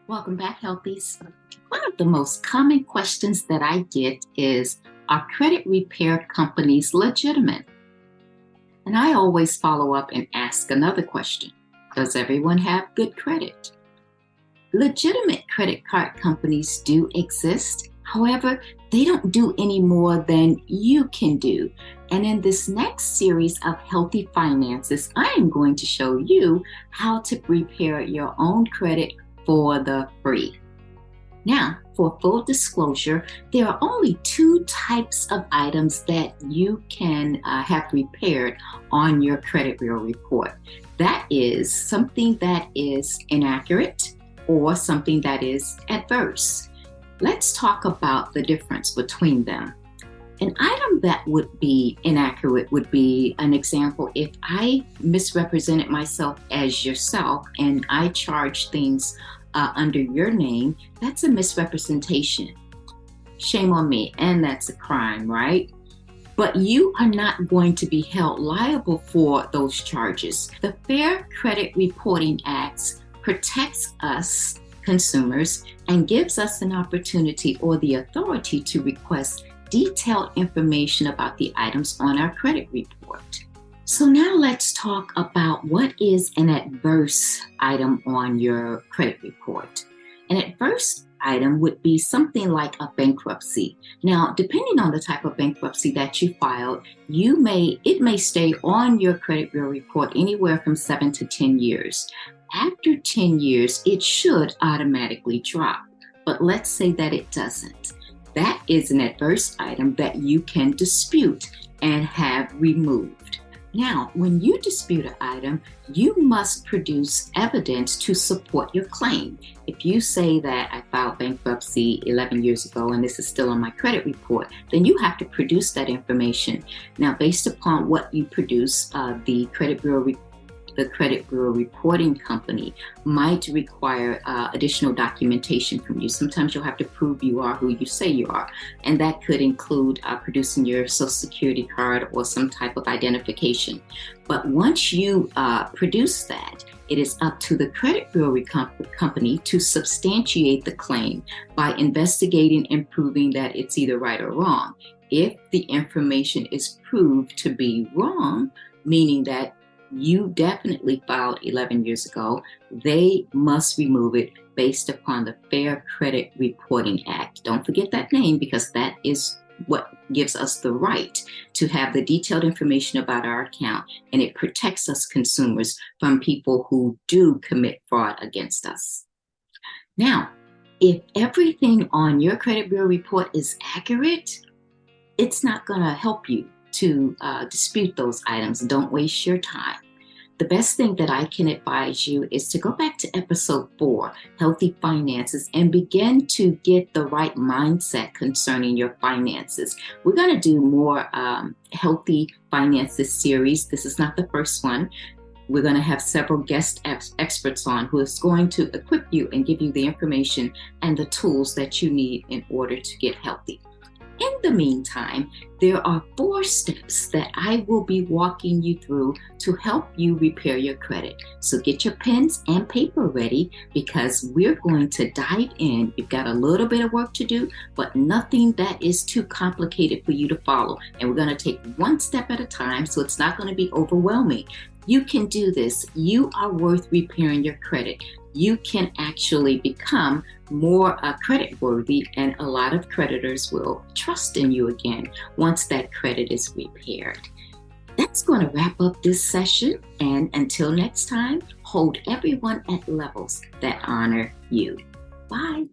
Welcome back, Healthies. One of the most common questions that I get is, are credit repair companies legitimate? And I always follow up and ask another question. Does everyone have good credit? Legitimate credit card companies do exist. However, they don't do any more than you can do. And in this next series of Healthy Finances, I am going to show you how to repair your own credit for the free. Now, for full disclosure, there are only two types of items that you can have repaired on your credit bureau report. That is something that is inaccurate or something that is adverse. Let's talk about the difference between them. An item that would be inaccurate would be an example if I misrepresented myself as yourself and I charge things under your name. That's a misrepresentation. Shame on me, and that's a crime, right? But you are not going to be held liable for those charges. The Fair Credit Reporting Act protects us consumers and gives us an opportunity or the authority to request detailed information about the items on our credit report. So now let's talk about what is an adverse item on your credit report. An adverse item would be something like a bankruptcy. Now, depending on the type of bankruptcy that you filed, it may stay on your credit bureau report anywhere from 7 to 10 years. After 10 years, it should automatically drop. But let's say that it doesn't. That is an adverse item that you can dispute and have removed. Now, when you dispute an item, you must produce evidence to support your claim. If you say that I filed bankruptcy 11 years ago and this is still on my credit report, then you have to produce that information. Now, based upon what you produce, the credit bureau reporting company might require additional documentation from you. Sometimes you'll have to prove you are who you say you are. And that could include producing your Social Security card or some type of identification. But once you produce that, it is up to the credit bureau company to substantiate the claim by investigating and proving that it's either right or wrong. If the information is proved to be wrong, meaning that you definitely filed 11 years ago, they must remove it based upon the Fair Credit Reporting Act. Don't forget that name, because that is what gives us the right to have the detailed information about our account, and it protects us consumers from people who do commit fraud against us. Now, if everything on your credit bureau report is accurate, it's not going to help you to dispute those items. Don't waste your time. The best thing that I can advise you is to go back to episode 4, Healthy Finances, and begin to get the right mindset concerning your finances. We're going to do more Healthy Finances series. This is not the first one. We're going to have several guest experts on who is going to equip you and give you the information and the tools that you need in order to get healthy. In the meantime, there are 4 steps that I will be walking you through to help you repair your credit. So get your pens and paper ready, because we're going to dive in. You've got a little bit of work to do, but nothing that is too complicated for you to follow. And we're going to take one step at a time, so it's not going to be overwhelming. You can do this. You are worth repairing your credit. You can actually become more credit worthy, and a lot of creditors will trust in you again once that credit is repaired. That's going to wrap up this session, and until next time, hold everyone at levels that honor you. Bye.